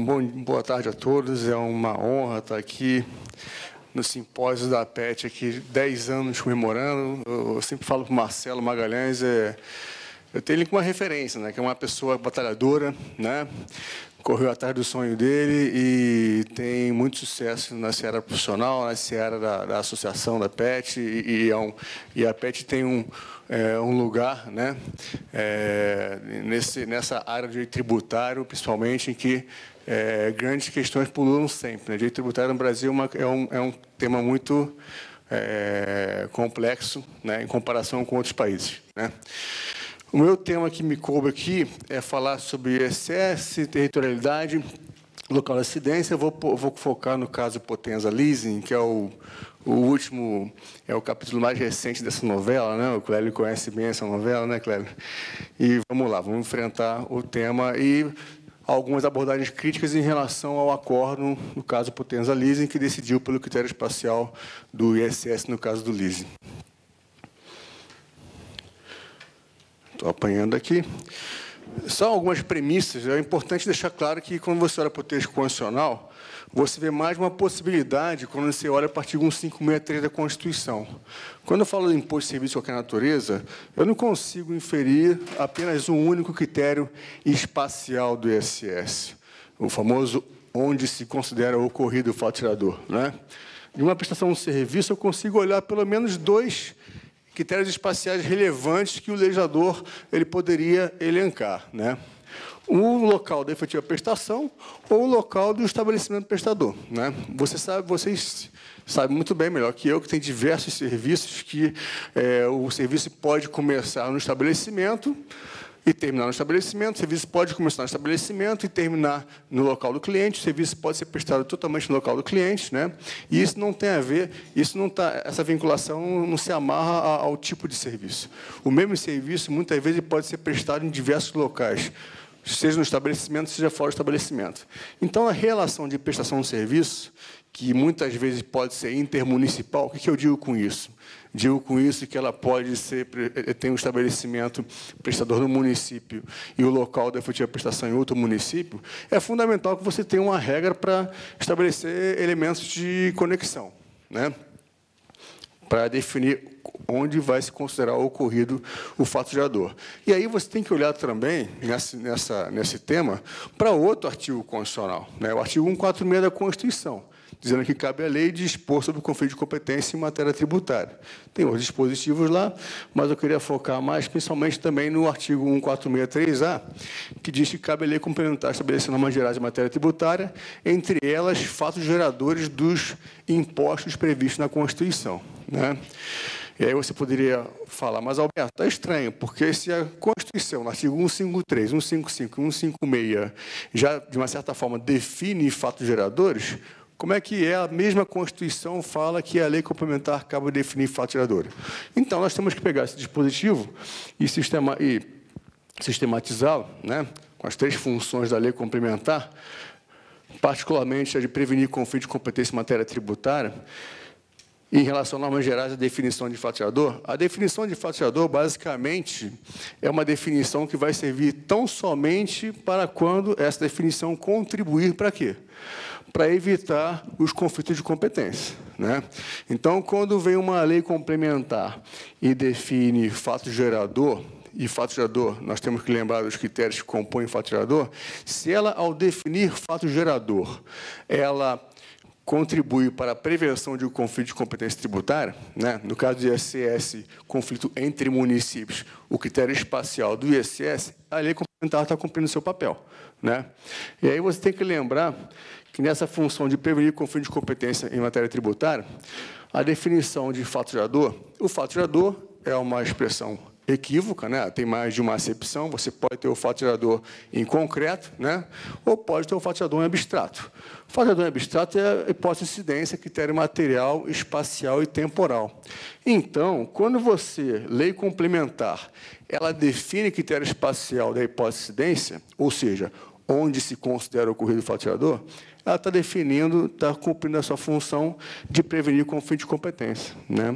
Boa tarde a todos. É uma honra estar aqui no simpósio da PET, aqui 10 anos comemorando. Eu sempre falo para o Marcelo Magalhães, eu tenho ele como uma referência, né, que é uma pessoa batalhadora, né, correu atrás do sonho dele e tem muito sucesso na seara profissional, na seara da associação da PET, e a PET tem um lugar, né, nessa área de direito tributário, principalmente, em que grandes questões pululam sempre, né? Direito tributário no Brasil é um tema muito complexo, né, em comparação com outros países, né? O meu tema que me coube aqui é falar sobre ISS, territorialidade, local de acidência. Eu vou focar no caso Potenza Leasing, que é o último, é o capítulo mais recente dessa novela, né? O Clélio conhece bem essa novela, né, Clélio? E vamos lá, vamos enfrentar o tema e algumas abordagens críticas em relação ao acórdão, no caso Potenza Leasing, que decidiu pelo critério espacial do ISS no caso do leasing. Estou apanhando aqui. Só algumas premissas. É importante deixar claro que, quando você olha para o texto constitucional, você vê mais uma possibilidade quando você olha para o artigo 1563 da Constituição. Quando eu falo de imposto de serviço de qualquer natureza, eu não consigo inferir apenas um único critério espacial do ISS, o famoso onde se considera ocorrido o fato gerador, né? De uma prestação de serviço, eu consigo olhar pelo menos dois critérios espaciais relevantes que o legislador poderia elencar, né? O local da efetiva prestação ou o local do estabelecimento prestador, né? Vocês sabem muito bem, melhor que eu, que tem diversos serviços que o serviço pode começar no estabelecimento e terminar no estabelecimento, o serviço pode começar no estabelecimento e terminar no local do cliente, o serviço pode ser prestado totalmente no local do cliente, né? E isso não tem a ver, essa vinculação não se amarra ao tipo de serviço. O mesmo serviço, muitas vezes, pode ser prestado em diversos locais, seja no estabelecimento, seja fora do estabelecimento. Então, a relação de prestação de serviço, que muitas vezes pode ser intermunicipal, o que eu digo com isso? Digo com isso que ela pode ser, tem um estabelecimento prestador no município e o local da efetiva prestação em outro município, é fundamental que você tenha uma regra para estabelecer elementos de conexão, né? Para definir onde vai se considerar ocorrido o fato gerador. E aí você tem que olhar também, nesse tema, para outro artigo constitucional, né? O artigo 146 da Constituição, dizendo que cabe à lei dispor sobre o conflito de competência em matéria tributária. Tem outros dispositivos lá, mas eu queria focar mais, principalmente também no artigo 1463-A, que diz que cabe à lei complementar estabelecer normas gerais de matéria tributária, entre elas fatos geradores dos impostos previstos na Constituição, né? E aí você poderia falar, mas, Alberto, está estranho, porque se a Constituição, no artigo 153, 155 e 156, já, de uma certa forma, define fatos geradores, como é que a mesma Constituição fala que a lei complementar acaba de definir fato gerador? Então, nós temos que pegar esse dispositivo e sistematizá-lo, né, com as 3 funções da lei complementar, particularmente a de prevenir conflito de competência em matéria tributária. Em relação a normas gerais, a definição de fato gerador, a definição de fato gerador, basicamente, é uma definição que vai servir tão somente para quando essa definição contribuir para quê? Para evitar os conflitos de competência, né? Então, quando vem uma lei complementar e define fato gerador, e fato gerador, nós temos que lembrar dos critérios que compõem fato gerador, se ela, ao definir fato gerador, ela contribui para a prevenção de um conflito de competência tributária, né? No caso do ISS, conflito entre municípios, o critério espacial do ISS, a lei complementar está cumprindo o seu papel, né? E aí você tem que lembrar que, nessa função de prevenir conflito de competência em matéria tributária, a definição de fato gerador, o fato gerador é uma expressão equívoca, né? Tem mais de uma acepção. Você pode ter o fato gerador em concreto, né? Ou pode ter o fato gerador em abstrato. O fato gerador em abstrato é a hipótese de incidência, critério material, espacial e temporal. Então, quando você, lei complementar, ela define critério espacial da hipótese de incidência, ou seja, onde se considera ocorrido o fato gerador, ela está definindo, está cumprindo a sua função de prevenir conflito de competência, né?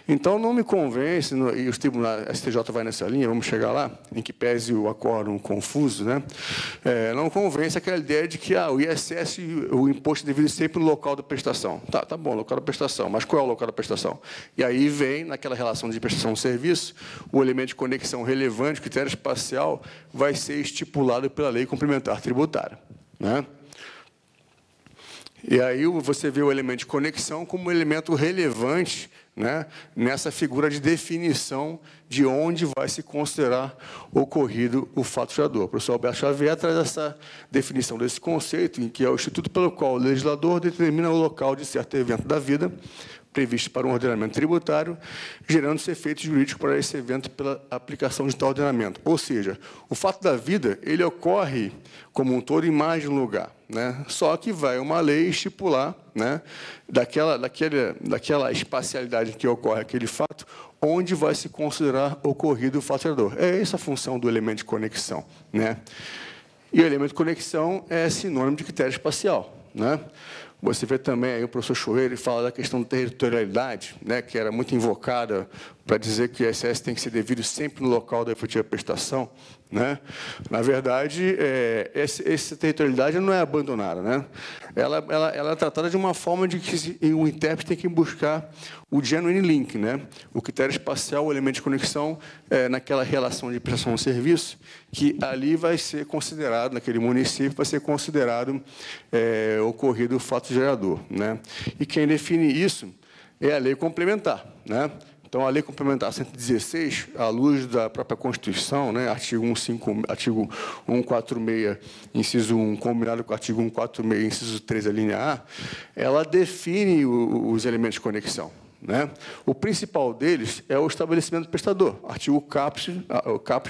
Então, não me convence, e os tribunais, a STJ vai nessa linha, vamos chegar lá, em que pese o acórdão confuso, né? Não convence aquela ideia de que o ISS, o imposto devido sempre no local da prestação. Tá bom, local da prestação, mas qual é o local da prestação? E aí vem, naquela relação de prestação de serviço, o elemento de conexão relevante, critério espacial, vai ser estipulado pela lei complementar tributária, né? E aí você vê o elemento de conexão como um elemento relevante, né, nessa figura de definição de onde vai se considerar ocorrido o fato gerador. O professor Alberto Xavier traz essa definição desse conceito, em que é o instituto pelo qual o legislador determina o local de certo evento da vida, previsto para um ordenamento tributário, gerando-se efeito jurídico para esse evento pela aplicação de tal ordenamento. Ou seja, o fato da vida ele ocorre como um todo em mais de um lugar, né? Só que vai uma lei estipular, né, daquela espacialidade que ocorre aquele fato, onde vai se considerar ocorrido o fato gerador. É essa a função do elemento de conexão, né? E o elemento de conexão é sinônimo de critério espacial, né? Você vê também aí o professor Choeiro fala da questão da territorialidade, né, que era muito invocada para dizer que o ISS tem que ser devido sempre no local da efetiva prestação, né? Na verdade, essa territorialidade não é abandonada, né? Ela é tratada de uma forma de que o intérprete tem que buscar o genuine link, né? O critério espacial, o elemento de conexão, naquela relação de prestação de serviço, que ali vai ser considerado, naquele município, vai ser considerado ocorrido o fato gerador, né? E quem define isso é a lei complementar, né? Então, a Lei Complementar 116, à luz da própria Constituição, né, artigo 146, inciso 1, combinado com o artigo 146, inciso 3, a linha A, ela define os elementos de conexão, né? O principal deles é o estabelecimento do prestador, artigo caput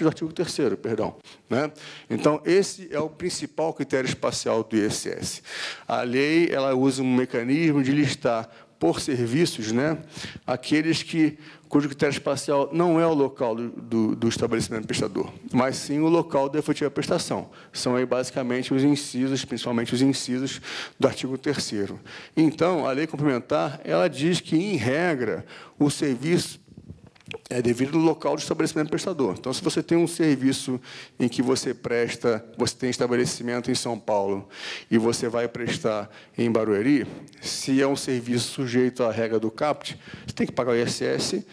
do artigo 3º, perdão, né? Então, esse é o principal critério espacial do ISS. A lei ela usa um mecanismo de listar por serviços, né, aqueles cujo critério espacial não é o local do estabelecimento prestador, mas sim o local da efetiva prestação. São aí basicamente os incisos, principalmente os incisos do artigo 3º. Então, a lei complementar, ela diz que, em regra, o serviço é devido no local do estabelecimento prestador. Então, se você tem um serviço em que você tem estabelecimento em São Paulo e você vai prestar em Barueri, se é um serviço sujeito à regra do CAPT, você tem que pagar o ISS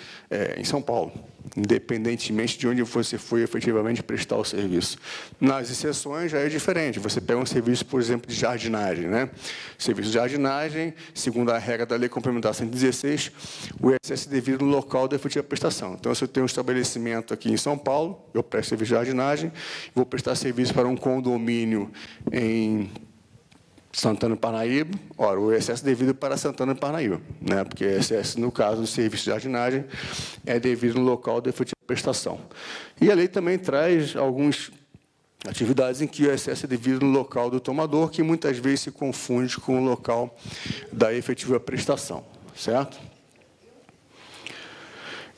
em São Paulo, independentemente de onde você foi efetivamente prestar o serviço. Nas exceções já é diferente. Você pega um serviço, por exemplo, de jardinagem, né? Serviço de jardinagem, segundo a regra da Lei Complementar 116, o ISS é devido no local da efetiva prestação. Então, se eu tenho um estabelecimento aqui em São Paulo, eu presto serviço de jardinagem, vou prestar serviço para um condomínio em Santana do Parnaíba, ora, o ISS é devido para Santana do Parnaíba, né? Porque o ISS, no caso do serviço de jardinagem, é devido no local da efetiva prestação. E a lei também traz algumas atividades em que o ISS é devido no local do tomador, que muitas vezes se confunde com o local da efetiva prestação, certo?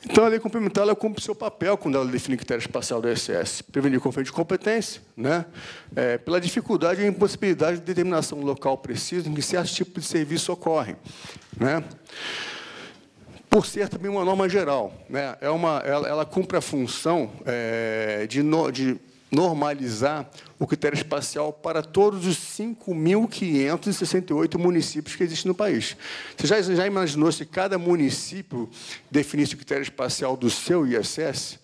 Então, a lei complementar ela cumpre o seu papel quando ela define o critério espacial do ISS. Prevenir conflito de competência, né? Pela dificuldade e impossibilidade de determinação local preciso em que certos tipos de serviço ocorrem, né? Por ser também uma norma geral, né? Ela cumpre a função de normalizar o critério espacial para todos os 5.568 municípios que existem no país. Você já imaginou se cada município definisse o critério espacial do seu ISS?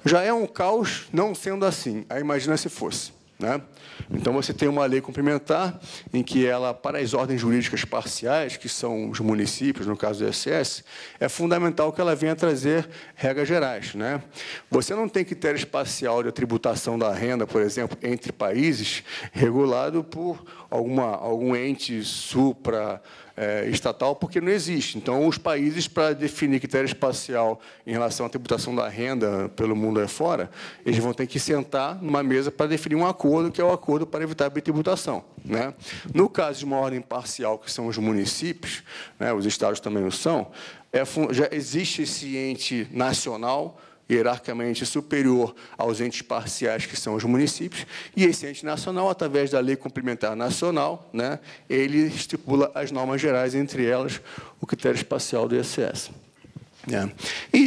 Já é um caos não sendo assim. Aí imagina se fosse, né? Então, você tem uma lei complementar em que ela, para as ordens jurídicas parciais, que são os municípios, no caso do ISS, é fundamental que ela venha trazer regras gerais, né? Você não tem critério espacial de tributação da renda, por exemplo, entre países, regulado por algum ente estatal, porque não existe. Então, os países, para definir critério espacial em relação à tributação da renda pelo mundo afora, eles vão ter que sentar numa mesa para definir um acordo, que é o acordo para evitar a bitributação, né? No caso de uma ordem parcial, que são os municípios, né, os estados também o são, já existe esse ente nacional hierarquicamente superior aos entes parciais, que são os municípios, e esse ente nacional, através da Lei Complementar Nacional, né, ele estipula as normas gerais, entre elas o critério espacial do ISS. E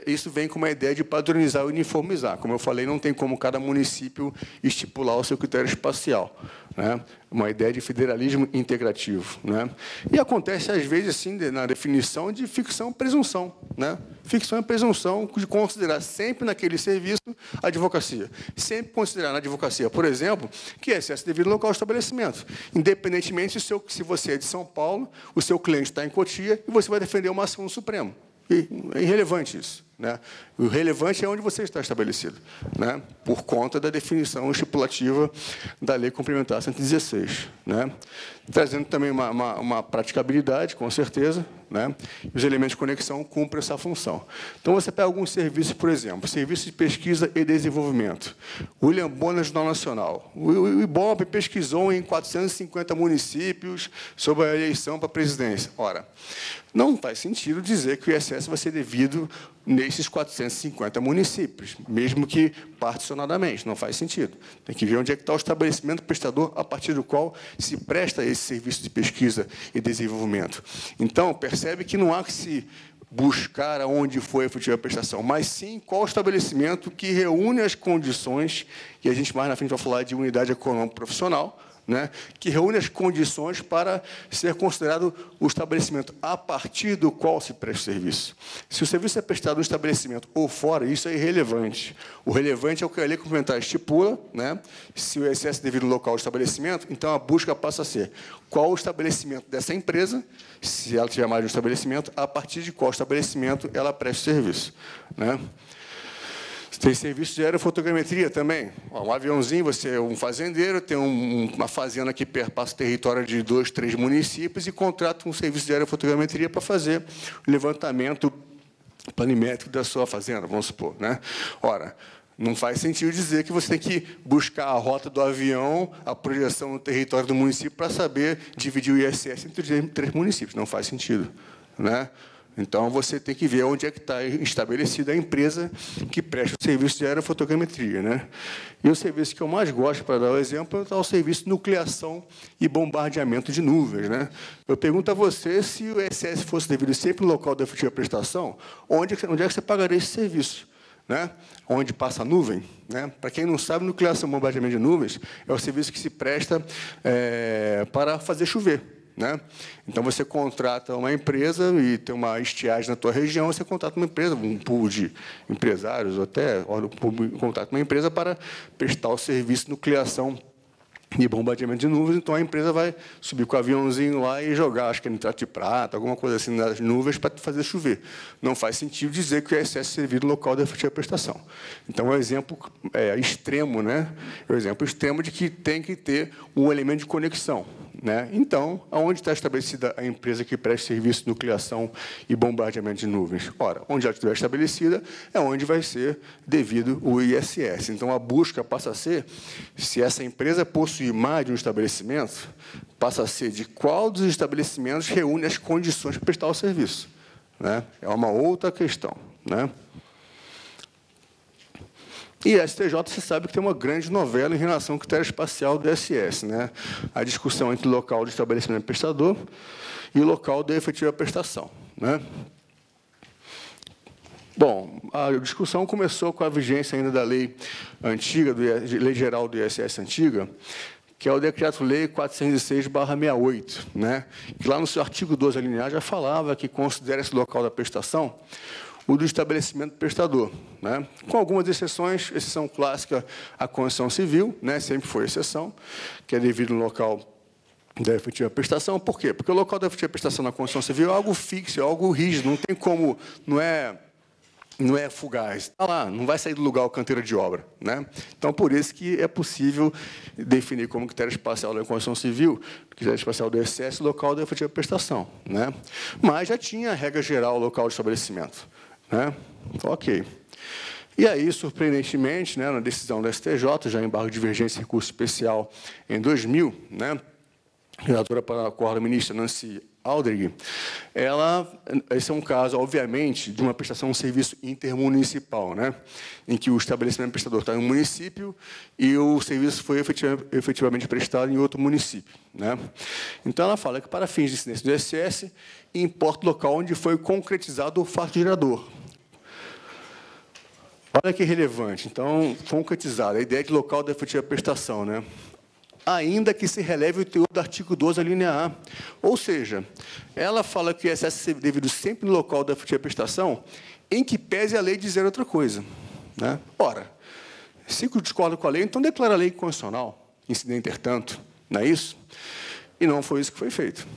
isso vem com uma ideia de padronizar e uniformizar. Como eu falei, não tem como cada município estipular o seu critério espacial. Né? Uma ideia de federalismo integrativo. Né? E acontece, às vezes, assim, na definição de ficção e presunção. Né? Ficção e presunção de considerar sempre naquele serviço a advocacia. Sempre considerar na advocacia, por exemplo, que é excesso devido ao local de estabelecimento. Independentemente se você é de São Paulo, o seu cliente está em Cotia e você vai defender uma ação no Supremo. E é irrelevante isso. Né? O relevante é onde você está estabelecido, né? Por conta da definição estipulativa da Lei Complementar 116. Né? Trazendo também uma praticabilidade, com certeza, né? Os elementos de conexão cumprem essa função. Então, você pega alguns serviços, por exemplo, serviço de pesquisa e desenvolvimento. William Bonner, Jornal Nacional. O IBOP pesquisou em 450 municípios sobre a eleição para a presidência. Ora, não faz sentido dizer que o ISS vai ser devido nesses 450 municípios, mesmo que particionadamente, não faz sentido. Tem que ver onde é que está o estabelecimento prestador a partir do qual se presta esse serviço de pesquisa e desenvolvimento. Então, percebe que não há que se buscar aonde foi a efetiva prestação, mas sim qual estabelecimento que reúne as condições, e a gente mais na frente vai falar de unidade econômica profissional, né, que reúne as condições para ser considerado o estabelecimento a partir do qual se presta o serviço. Se o serviço é prestado no estabelecimento ou fora, isso é irrelevante. O relevante é o que a Lei Complementar estipula, né, se o ISS é devido no local de estabelecimento, então a busca passa a ser qual o estabelecimento dessa empresa, se ela tiver mais de um estabelecimento, a partir de qual estabelecimento ela presta o serviço. Né? Tem serviço de aerofotogrametria também. Um aviãozinho, você é um fazendeiro, tem uma fazenda que perpassa o território de 2, 3 municípios e contrata um serviço de aerofotogrametria para fazer o levantamento planimétrico da sua fazenda, vamos supor. Né? Ora, não faz sentido dizer que você tem que buscar a rota do avião, a projeção no território do município para saber dividir o ISS entre 3 municípios. Não faz sentido. Né? Então, você tem que ver onde é que está estabelecida a empresa que presta o serviço de aerofotogrametria. Né? E o serviço que eu mais gosto, para dar o exemplo, é o serviço de nucleação e bombardeamento de nuvens. Né? Eu pergunto a você, se o ISS fosse devido sempre no local da efetiva prestação, onde é que você pagaria esse serviço? Né? Onde passa a nuvem? Né? Para quem não sabe, nucleação e bombardeamento de nuvens é o serviço que se presta para fazer chover. Né? Então, você contrata uma empresa e tem uma estiagem na tua região, você contrata uma empresa, um pool de empresários, ou até contrata uma empresa para prestar o serviço de nucleação e bombardeamento de nuvens. Então, a empresa vai subir com o aviãozinho lá e jogar, acho que é nitrato de prata, alguma coisa assim, nas nuvens para fazer chover. Não faz sentido dizer que o ISS é servido no local da efetiva prestação. Então, é um exemplo extremo, né? É um exemplo extremo de que tem que ter um elemento de conexão. Né? Então, aonde está estabelecida a empresa que presta serviço de nucleação e bombardeamento de nuvens? Ora, onde ela estiver estabelecida é onde vai ser devido o ISS. Então, a busca passa a ser, se essa empresa possui mais de um estabelecimento, passa a ser de qual dos estabelecimentos reúne as condições para prestar o serviço. Né? É uma outra questão. Né? E a STJ, você sabe que tem uma grande novela em relação ao critério espacial do ISS, né? A discussão entre o local de estabelecimento prestador e o local da efetiva prestação. Né? Bom, a discussão começou com a vigência ainda da lei antiga, lei geral do ISS antiga, que é o Decreto-Lei 406/68, né? Que lá no seu artigo 12 alinear já falava que considera esse local da prestação o do estabelecimento prestador, né? Com algumas exceções, exceção clássica, a construção civil, né? Sempre foi exceção, que é devido no local da efetiva prestação. Por quê? Porque o local da efetiva prestação na construção civil é algo fixo, é algo rígido, não tem como, não é fugaz. Está lá, não vai sair do lugar o canteiro de obra. Né? Então, por isso que é possível definir como critério espacial da construção civil, critério espacial do ISS, local da efetiva prestação. Né? Mas já tinha a regra geral local de estabelecimento. Né? Ok. E aí, surpreendentemente, né, na decisão da STJ, já em embargo de divergência e recurso especial em 2000, né, relatora para a qual a ministra Nancy Aldrich, esse é um caso, obviamente, de uma prestação de serviço intermunicipal, né? Em que o estabelecimento prestador está em um município e o serviço foi efetivamente prestado em outro município, né? Então, ela fala que, para fins de incidência do ISS, importa o local onde foi concretizado o fato gerador. Olha que relevante. Então, concretizado, a ideia de local da efetiva prestação, né? Ainda que se releve o teor do artigo 12, a linha A. Ou seja, ela fala que o ISS é devido sempre no local da efetiva prestação, em que pese a lei dizer outra coisa, né? Ora, se discorda com a lei, então declara a lei inconstitucional, incidente, intertanto, não é isso? E não foi isso que foi feito.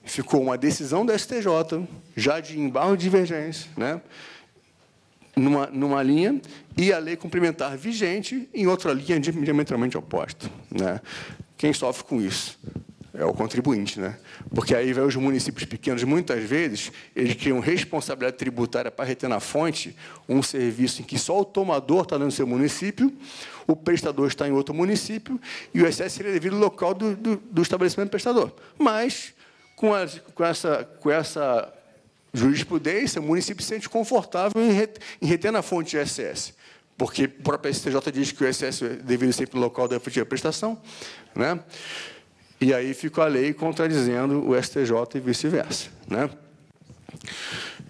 Ficou uma decisão do STJ, já de embargo de divergência, né? Numa linha, e a lei complementar vigente em outra linha diametralmente oposta, né? Quem sofre com isso é o contribuinte, né? Porque aí vai os municípios pequenos, muitas vezes, eles criam responsabilidade tributária para reter na fonte um serviço em que só o tomador está no seu município, o prestador está em outro município, e o ISS seria devido ao local do estabelecimento prestador. Mas, com essa jurisprudência, o município se sente confortável em reter na fonte de ISS, porque o próprio STJ diz que o ISS é devido sempre no local da efetiva prestação, né? E aí fica a lei contradizendo o STJ e vice-versa, né?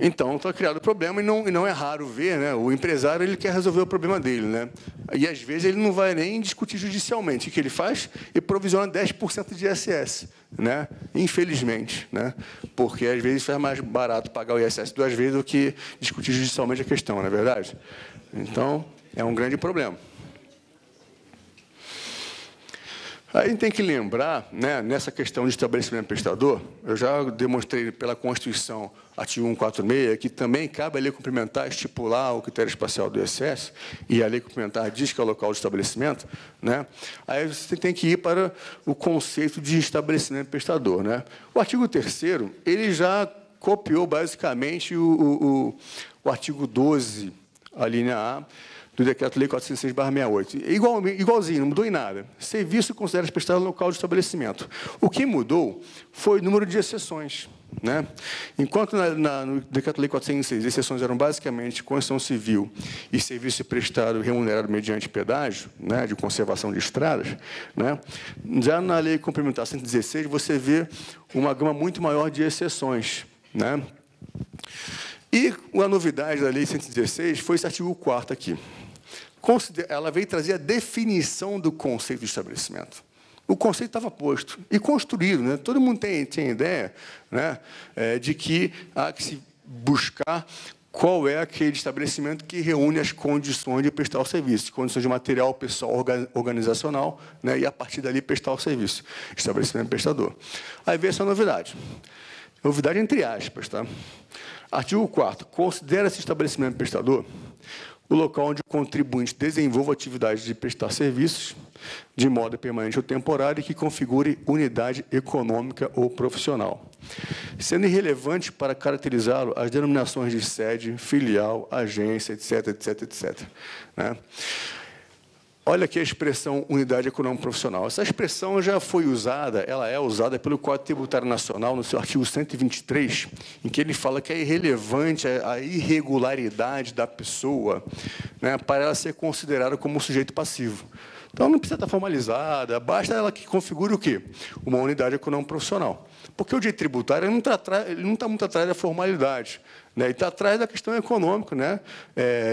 Então, está criado o problema, e não é raro ver, né? O empresário ele quer resolver o problema dele, né? E, às vezes, ele não vai nem discutir judicialmente. O que ele faz? Ele provisiona 10% de ISS, né? Infelizmente, né? Porque, às vezes, faz mais barato pagar o ISS 2 vezes do que discutir judicialmente a questão, não é verdade? Então, é um grande problema. Aí a gente tem que lembrar, né, nessa questão de estabelecimento prestador, eu já demonstrei pela Constituição, artigo 146, que também cabe à lei complementar estipular o critério espacial do ISS, e a lei complementar diz que é o local de estabelecimento, né? Aí você tem que ir para o conceito de estabelecimento prestador, né? O artigo 3º, ele já copiou basicamente o artigo 12, a linha A, do Decreto-Lei 406/68. Igualzinho, não mudou em nada. Serviço considera-se prestado no local de estabelecimento. O que mudou foi o número de exceções, né? Enquanto no Decreto-Lei 406, exceções eram basicamente construção civil e serviço prestado remunerado mediante pedágio, né, de conservação de estradas, né? Já na Lei Complementar 116, você vê uma gama muito maior de exceções, né? E a novidade da Lei 116 foi esse artigo 4º aqui. Ela veio trazer a definição do conceito de estabelecimento. O conceito estava posto e construído, né? Todo mundo tem ideia, né, de que há que se buscar qual é aquele estabelecimento que reúne as condições de prestar o serviço, condições de material, pessoal, organizacional, né, e, a partir dali, prestar o serviço. Estabelecimento prestador. Aí veio essa novidade. Novidade entre aspas, tá? Artigo 4º. Considera-se estabelecimento prestador o local onde o contribuinte desenvolva atividade de prestar serviços de modo permanente ou temporário e que configure unidade econômica ou profissional, sendo irrelevante para caracterizá-lo as denominações de sede, filial, agência, etc., etc., etc., né? Olha aqui a expressão unidade econômica profissional. Essa expressão já foi usada, ela é usada pelo Código Tributário Nacional, no seu artigo 123, em que ele fala que é irrelevante a irregularidade da pessoa, né, para ela ser considerada como um sujeito passivo. Então, não precisa estar formalizada, basta ela que configure o quê? Uma unidade econômica profissional. Porque o direito tributário ele não está muito atrás da formalidade, né? Ele está atrás da questão econômica, né?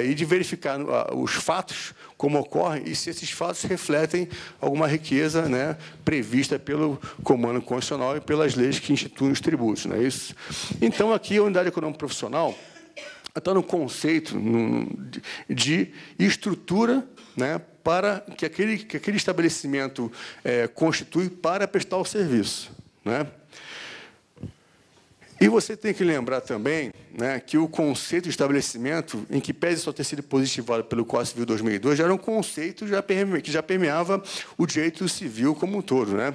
E de verificar os fatos, como ocorrem, e se esses fatos refletem alguma riqueza, né, prevista pelo comando constitucional e pelas leis que instituem os tributos. Não é isso? Então, aqui, a unidade econômica profissional está no conceito de estrutura, né, para que aquele estabelecimento constitui para prestar o serviço, né? E você tem que lembrar também, né, que o conceito de estabelecimento, em que pese só ter sido positivado pelo Código Civil 2002, já era um conceito que já permeava o direito civil como um todo, né?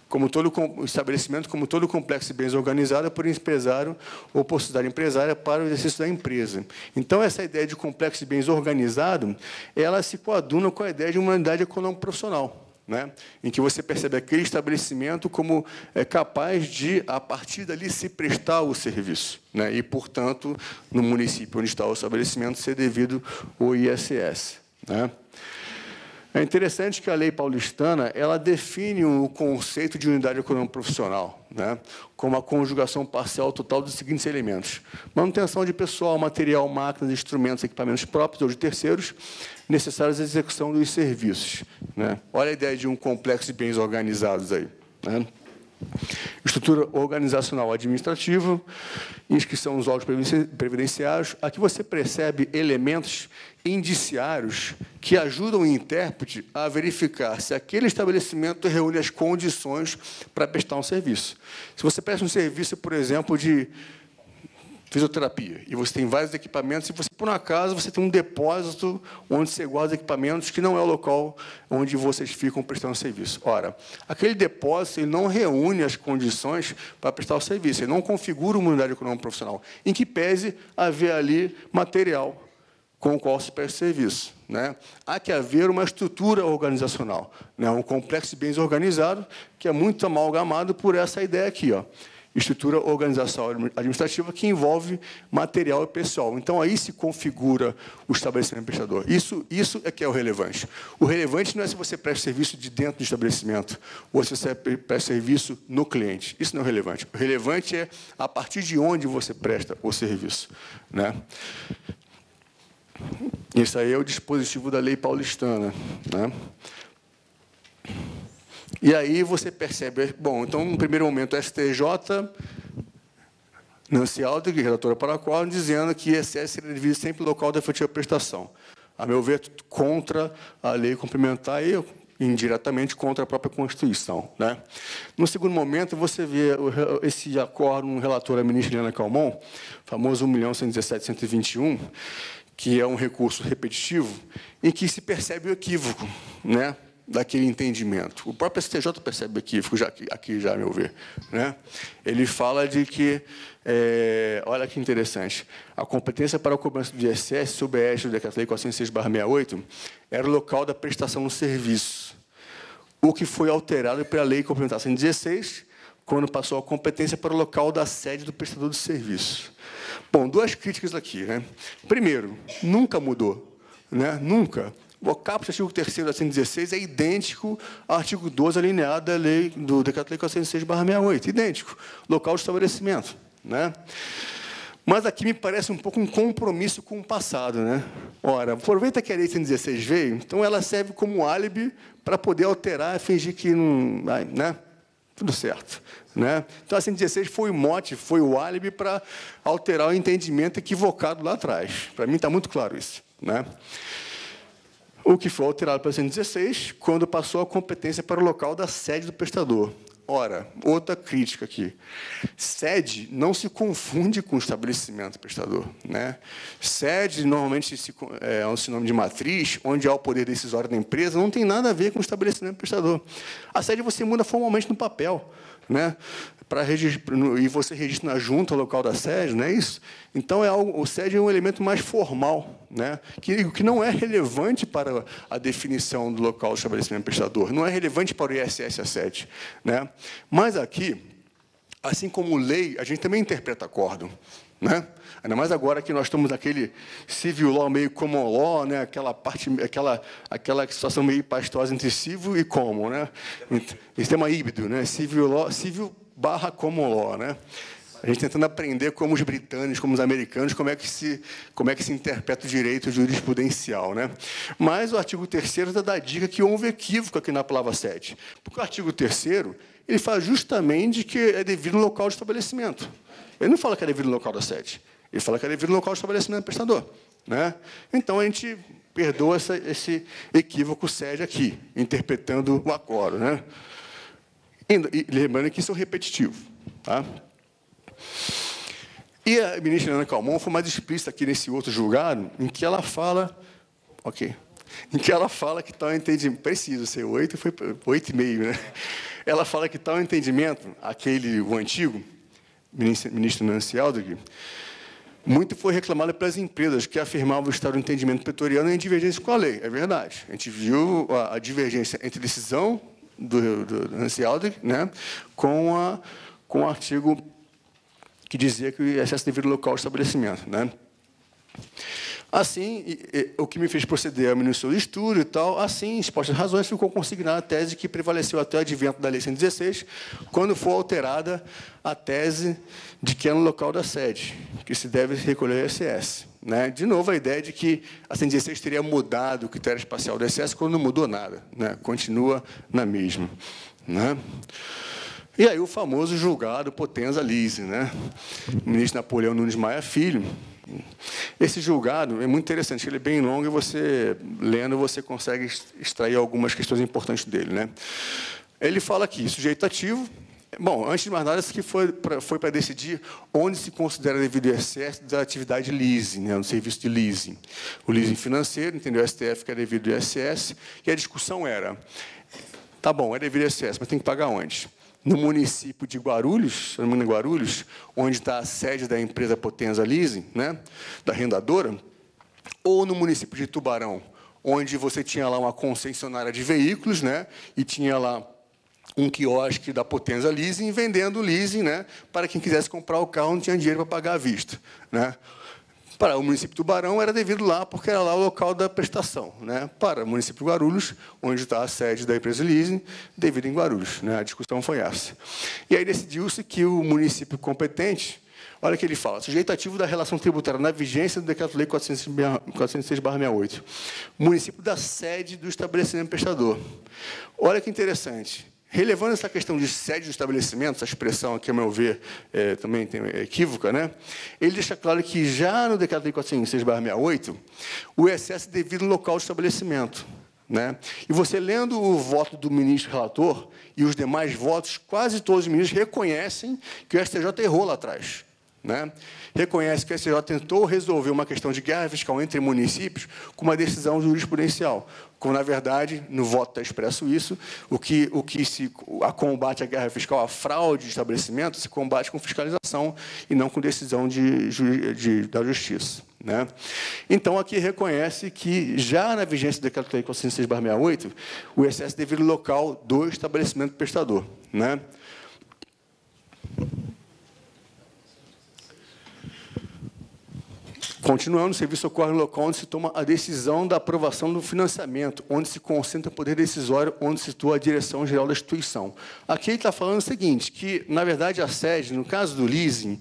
Como todo estabelecimento, como todo complexo de bens organizado por empresário ou por sociedade empresária para o exercício da empresa. Então, essa ideia de complexo de bens organizado, ela se coaduna com a ideia de uma unidade econômica profissional, né, em que você percebe aquele estabelecimento como capaz de, a partir dali, se prestar o serviço, né, e, portanto, no município onde está o estabelecimento, ser devido o ISS. Né. É interessante que a lei paulistana ela define o conceito de unidade econômica profissional, né, como a conjugação parcial total dos seguintes elementos: manutenção de pessoal, material, máquinas, instrumentos, equipamentos próprios ou de terceiros, necessários à execução dos serviços. Né. Olha a ideia de um complexo de bens organizados aí. Né. Estrutura organizacional administrativa, inscrição nos órgãos previdenciários. Aqui você percebe elementos indiciários que ajudam o intérprete a verificar se aquele estabelecimento reúne as condições para prestar um serviço. Se você presta um serviço, por exemplo, de fisioterapia, e você tem vários equipamentos, e você, por um acaso, você tem um depósito onde você guarda equipamentos que não é o local onde vocês ficam prestando serviço. Ora, aquele depósito ele não reúne as condições para prestar o serviço, ele não configura uma unidade econômica profissional, em que pese haver ali material com o qual se presta serviço. Né? Há que haver uma estrutura organizacional, né? Um complexo de bens organizado, que é muito amalgamado por essa ideia aqui, ó. Estrutura organizacional administrativa que envolve material e pessoal. Então, aí se configura o estabelecimento prestador. Isso é que é o relevante. O relevante não é se você presta serviço de dentro do estabelecimento ou se você presta serviço no cliente. Isso não é o relevante. O relevante é a partir de onde você presta o serviço. Né? Isso aí é o dispositivo da lei paulistana. Né? E aí você percebe, bom, então, no primeiro momento, a STJ, Nancy Aldrich, relatora para a qual, dizendo que ISS seria devido sempre ao local da efetiva prestação. A meu ver, contra a lei complementar e, indiretamente, contra a própria Constituição. Né? No segundo momento, você vê esse acordo no relator, a ministra Helena Calmon, famoso 1.117.121, que é um recurso repetitivo, em que se percebe o equívoco, né, daquele entendimento. O próprio STJ percebe o equívoco, aqui já, a meu ver. Né? Ele fala de que, olha que interessante, a competência para o cobrança do ISS, sob a égide do Decreto-Lei 406/68, era o local da prestação do serviço, o que foi alterado pela Lei Complementar 116, quando passou a competência para o local da sede do prestador de serviço. Bom, duas críticas aqui. Né? Primeiro, nunca mudou. Né? Nunca. O caput do artigo 3º da 116 é idêntico ao artigo 12 alineado da lei, do Decreto-Lei 406/68. Idêntico. Local de estabelecimento. Né? Mas aqui me parece um pouco um compromisso com o passado. Né? Ora, aproveita que a lei 116 veio, então ela serve como álibi para poder alterar e fingir que não... Né? Tudo certo. Né? Então, a 116 foi o mote, foi o álibi para alterar o entendimento equivocado lá atrás. Para mim, está muito claro isso. Né? O que foi alterado para a 116, quando passou a competência para o local da sede do prestador. Ora, outra crítica aqui. Sede não se confunde com estabelecimento prestador. Né? Sede, normalmente, é um sinônimo de matriz, onde há o poder decisório da empresa, não tem nada a ver com estabelecimento prestador. A sede você muda formalmente no papel. Né? E você registra na junta local da sede, não é isso? Então, o sede é um elemento mais formal, né? que não é relevante para a definição do local do estabelecimento prestador, não é relevante para o ISS a sede. Né? Mas aqui, assim como lei, a gente também interpreta acórdão. Né? Ainda mais agora que nós estamos naquele civil law meio common law, né? aquela situação meio pastosa entre civil e common. Né? Sistema híbrido, né? Civil/common law. Né? A gente tentando aprender como os britânicos, como os americanos, como é que se interpreta o direito jurisprudencial. Né? Mas o artigo 3º dá a dica que houve equívoco aqui na palavra sede. Porque o artigo 3º ele fala justamente que é devido no local de estabelecimento. Ele não fala que é devido no local da sede. Ele fala que é devido no local de estabelecimento do prestador. Né? Então, a gente perdoa esse equívoco sede aqui, interpretando o acórdão. Né? E lembrando que isso é repetitivo. Tá? E a ministra Helena Calmon foi mais explícita aqui nesse outro julgado, em que ela fala... em que ela fala que tal entendimento... Preciso ser 8, foi 8,5. Né? Ela fala que tal entendimento, o antigo, ministro Nancy Aldrich, Muito foi reclamado pelas empresas que afirmavam estar no entendimento pretoriano em divergência com a lei. É verdade. A gente viu a divergência entre a decisão do Hans Aldrich, né, com o artigo que dizia que o excesso devido ao local do estabelecimento, né? Assim, o que me fez proceder ao minucioso estudo e tal, assim, expostas as razões, ficou consignada a tese que prevaleceu até o advento da Lei 116, quando for alterada a tese de que é no local da sede que se deve recolher o ISS. Né? De novo, a ideia de que a 116 teria mudado o critério espacial do ISS, quando não mudou nada, né? Continua na mesma. Né? E aí o famoso julgado Potenza Leasing, né? O ministro Napoleão Nunes Maia Filho. Esse julgado é muito interessante, ele é bem longo e você, lendo, você consegue extrair algumas questões importantes dele. Né? Ele fala aqui, sujeito ativo. Bom, antes de mais nada, isso aqui foi para decidir onde se considera devido o ISS da atividade leasing, né, no serviço de leasing. O leasing financeiro, entendeu? O STF que é devido ao ISS, e a discussão era, tá bom, é devido ao ISS, mas tem que pagar onde? No município de Guarulhos, se não me engano, Guarulhos, onde está a sede da empresa Potenza Leasing, né, da arrendadora, ou no município de Tubarão, onde você tinha lá uma concessionária de veículos, né, e tinha lá um quiosque da Potenza Leasing vendendo leasing, né, para quem quisesse comprar o carro não tinha dinheiro para pagar à vista. Né. Para o município de Tubarão, era devido lá, porque era lá o local da prestação. Né? Para o município de Guarulhos, onde está a sede da empresa leasing, devido em Guarulhos. Né? A discussão foi essa. E aí decidiu-se que o município competente, olha o que ele fala, sujeito ativo da relação tributária na vigência do Decreto-Lei 406/68, município da sede do estabelecimento prestador. Olha que interessante. Relevando essa questão de sede do estabelecimento, essa expressão aqui, a meu ver, também é equívoca, né? Ele deixa claro que, já no Decreto-Lei 406/68, o excesso é devido ao local do estabelecimento. Né? E você, lendo o voto do ministro relator e os demais votos, quase todos os ministros reconhecem que o STJ errou lá atrás. Né? Reconhece que o STJ tentou resolver uma questão de guerra fiscal entre municípios com uma decisão jurisprudencial, quando, na verdade, no voto está expresso isso, a combate à guerra fiscal, a fraude de estabelecimento, se combate com fiscalização e não com decisão da Justiça. Né? Então, aqui reconhece que, já na vigência do Decreto-Lei 406/68, o excesso devido ao local do estabelecimento prestador. Né? Continuando, o serviço ocorre no local onde se toma a decisão da aprovação do financiamento, onde se concentra o poder decisório, onde se situa a direção geral da instituição. Aqui ele está falando o seguinte, que, na verdade, a sede, no caso do leasing,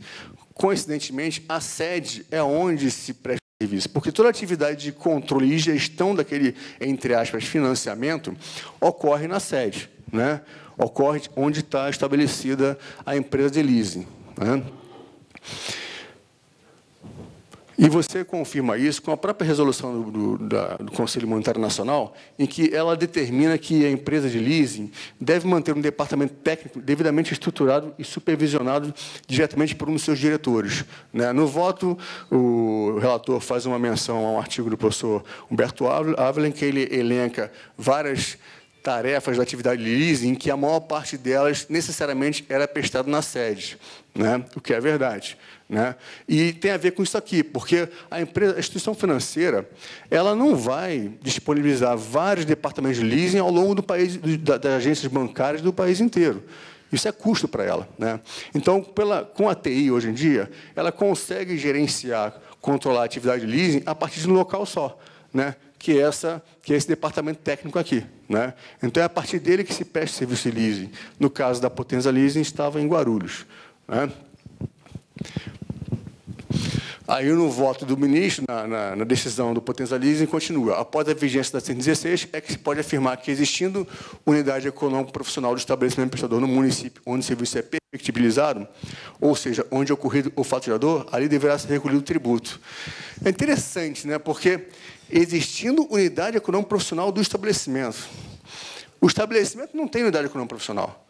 coincidentemente, a sede é onde se presta serviço, porque toda atividade de controle e gestão daquele, entre aspas, financiamento, ocorre na sede, né? Ocorre onde está estabelecida a empresa de leasing. Né? E você confirma isso com a própria resolução do Conselho Monetário Nacional, em que ela determina que a empresa de leasing deve manter um departamento técnico devidamente estruturado e supervisionado diretamente por um dos seus diretores. Né? No voto, o relator faz uma menção a um artigo do professor Humberto Ávila, em que ele elenca várias tarefas da atividade de leasing, em que a maior parte delas necessariamente era prestada na sede, né? O que é verdade. Né? E tem a ver com isso aqui, porque a instituição financeira ela não vai disponibilizar vários departamentos de leasing ao longo do país, das agências bancárias do país inteiro. Isso é custo para ela. Né? Então, com a TI, hoje em dia, ela consegue gerenciar, controlar a atividade de leasing a partir de um local só, né? que é esse departamento técnico aqui. Né? Então, é a partir dele que se presta serviço de leasing. No caso da Potenza Leasing, estava em Guarulhos. Né? Aí, no voto do ministro, na decisão do Potenza Leasing, continua. Após a vigência da 116, é que se pode afirmar que, existindo unidade econômico-profissional do estabelecimento prestador no município onde o serviço é perfectibilizado, ou seja, onde é ocorrido o fato gerador, ali deverá ser recolhido o tributo. É interessante, né? Porque, existindo unidade econômico-profissional do estabelecimento, o estabelecimento não tem unidade econômico-profissional.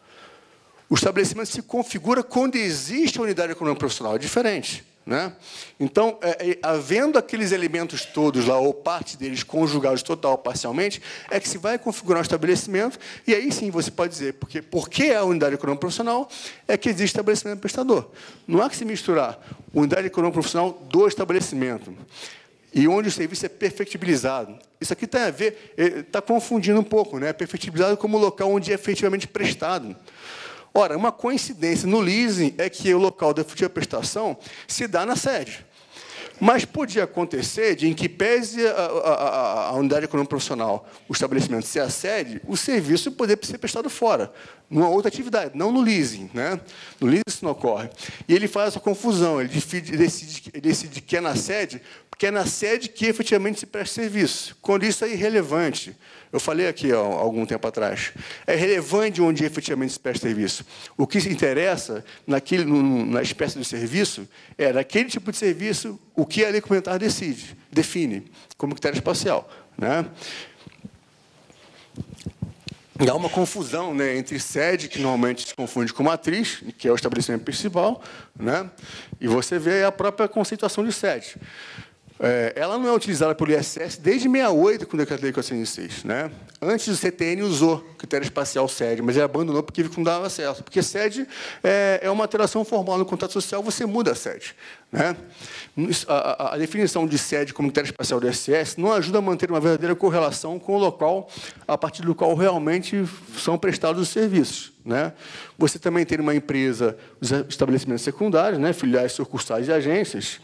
O estabelecimento se configura quando existe a unidade econômico-profissional, é diferente. né? Então, havendo aqueles elementos todos lá, ou parte deles conjugados total ou parcialmente, é que se vai configurar um estabelecimento, e aí sim você pode dizer, por que a unidade econômica profissional é que existe estabelecimento prestador. Não há que se misturar unidade econômica profissional do estabelecimento, e onde o serviço é perfectibilizado. Isso aqui tem a ver, está confundindo um pouco, né? Perfectibilizado como local onde é efetivamente prestado. Ora, uma coincidência no leasing é que o local da efetiva prestação se dá na sede. Mas podia acontecer de, em que pese a unidade econômica profissional, o estabelecimento ser a sede, o serviço poder ser prestado fora, numa outra atividade, não no leasing, né? No leasing isso não ocorre. E ele faz essa confusão, ele decide que é na sede, porque é na sede que efetivamente se presta serviço, quando isso é irrelevante. Eu falei aqui há algum tempo atrás. É relevante onde efetivamente se presta serviço. O que interessa na espécie do serviço é, naquele tipo de serviço, o que a lei complementar define como critério espacial, né? E há uma confusão, né, entre sede, que normalmente se confunde com matriz, que é o estabelecimento principal, né? E você vê a própria conceituação de sede. Ela não é utilizada pelo ISS desde 68, com o Decreto-Lei 406. Né? Antes, o CTN usou critério espacial sede, mas ele abandonou porque viu que não dava certo. Porque sede é uma alteração formal no contrato social, você muda a sede. Né? A definição de sede como critério espacial do ISS não ajuda a manter uma verdadeira correlação com o local a partir do qual realmente são prestados os serviços. Né? Você também tem uma empresa, os estabelecimentos secundários, né, filiais, sucursais e agências.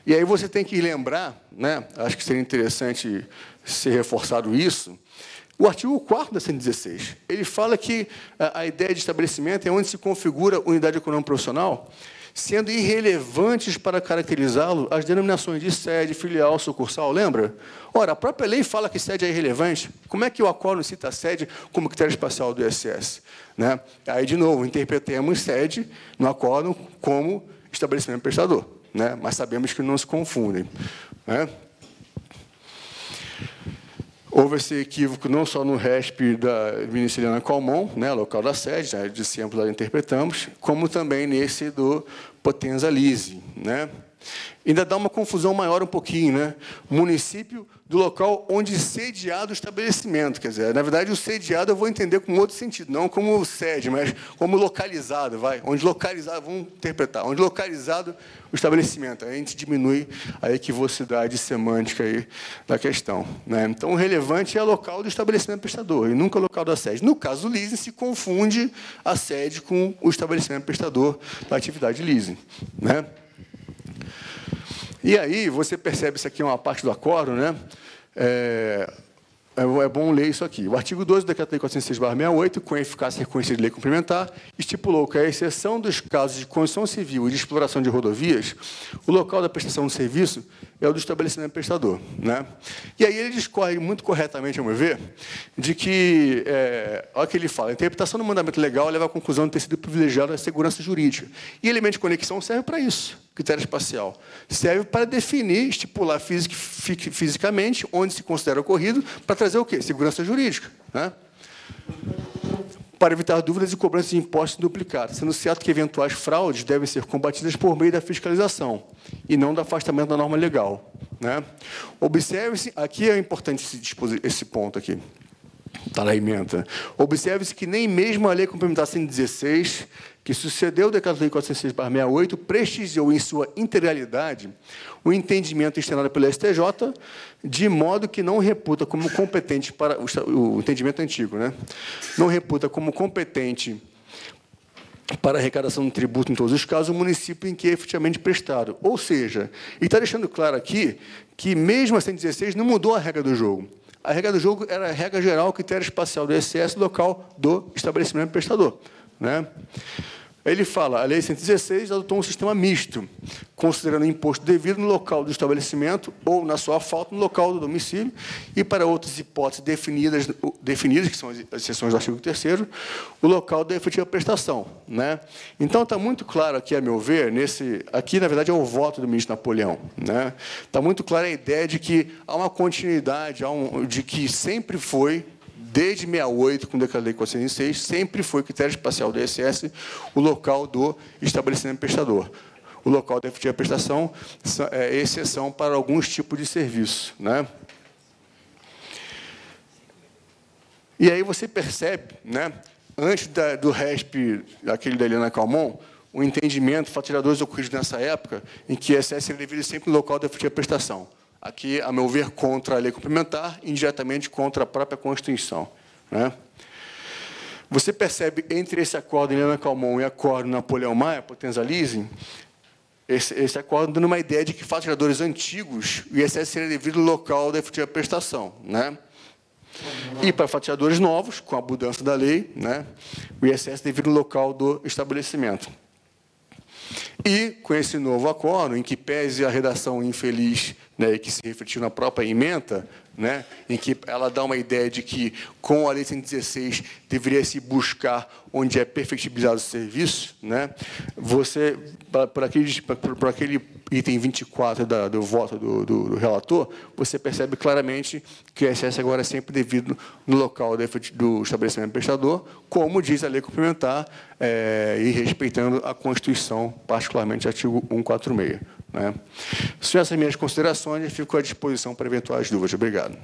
E aí você tem que lembrar, né, acho que seria interessante ser reforçado isso, o artigo 4º da 116. Ele fala que a ideia de estabelecimento é onde se configura unidade econômica profissional, sendo irrelevantes para caracterizá-lo as denominações de sede, filial, sucursal, lembra? Ora, a própria lei fala que sede é irrelevante. Como é que o acórdão cita a sede como critério espacial do ISS? Né? Aí, de novo, interpretemos sede no acórdão como estabelecimento prestador, né? Mas sabemos que não se confundem. Né? Houve esse equívoco não só no RESP da ministra Eliana Calmon, né, local da sede, já de sempre lá interpretamos, como também nesse do Potenza Lise. Né? Ainda dá uma confusão maior um pouquinho, né? Município do local onde sediado o estabelecimento. Quer dizer, na verdade, o sediado eu vou entender com outro sentido, não como sede, mas como localizado, vai. Onde localizado, vamos interpretar, onde localizado o estabelecimento. Aí a gente diminui a equivocidade semântica aí da questão. Né? Então, o relevante é o local do estabelecimento prestador, e nunca o local da sede. No caso do leasing, se confunde a sede com o estabelecimento prestador da atividade leasing. Né? E aí, você percebe, isso aqui é uma parte do acórdão, né? É bom ler isso aqui. O artigo 12 do Decreto-Lei 406/68, com eficácia reconhecida de lei complementar, estipulou que, à exceção dos casos de construção civil e de exploração de rodovias, o local da prestação do serviço é o do estabelecimento prestador. Né? E aí ele discorre muito corretamente, ao meu ver, de que, olha o que ele fala, a interpretação do mandamento legal leva à conclusão de ter sido privilegiada a segurança jurídica. E elemento de conexão serve para isso, critério espacial. Serve para definir, estipular fisicamente onde se considera ocorrido, para trazer o quê? Segurança jurídica. Né? Para evitar dúvidas e cobranças de impostos duplicados, sendo certo que eventuais fraudes devem ser combatidas por meio da fiscalização e não do afastamento da norma legal. Né? Observe-se, aqui é importante esse ponto aqui, está na ementa. Observe-se que nem mesmo a Lei Complementar 116, que sucedeu o Decreto-Lei 406/68, prestigiou em sua integralidade o entendimento externado pelo STJ, de modo que não reputa como competente para o entendimento antigo, né? Não reputa como competente para a arrecadação do tributo em todos os casos o município em que é efetivamente prestado. Ou seja, e está deixando claro aqui que mesmo a 116 não mudou a regra do jogo. A regra do jogo era a regra geral, critério espacial do ISS local do estabelecimento prestador. Né? Ele fala, a Lei 116 adotou um sistema misto, considerando o imposto devido no local do estabelecimento ou, na sua falta, no local do domicílio, e, para outras hipóteses definidas, que são as exceções do artigo 3º, o local da efetiva prestação. Né? Então, está muito claro aqui, a meu ver, aqui, na verdade, é o voto do ministro Napoleão. Né? Está muito clara a ideia de que há uma continuidade, de que sempre foi, desde 68, com o Decreto-Lei 406, sempre foi critério espacial do ISS o local do estabelecimento prestador. o local da efetiva prestação é exceção para alguns tipos de serviço, né? E aí você percebe, né, antes do RESP, aquele da Helena Calmon, o entendimento, fatiadores ocorridos nessa época, em que ISS seria devido sempre no local da efetiva prestação. Aqui, a meu ver, contra a lei complementar, indiretamente contra a própria Constituição, né? Você percebe, entre esse acordo Helena Calmon e o acordo Napoleão Maia, Potenza Leasing, esse acordo dando uma ideia de que fatos geradores antigos, o ISS seria devido no local da efetiva prestação, né? E para fatiadores novos, com a mudança da lei, né, o ISS devido no local do estabelecimento. E, com esse novo acordo, em que pese a redação infeliz, né, que se refletiu na própria ementa, né, em que ela dá uma ideia de que, com a Lei 116, deveria se buscar onde é perfectibilizado o serviço, né, você, por aquele item 24 do voto do relator, você percebe claramente que o ISS agora é sempre devido no local do estabelecimento prestador, como diz a lei complementar, e respeitando a Constituição, particularmente o artigo 146. Né? São essas minhas considerações e fico à disposição para eventuais dúvidas. Obrigado.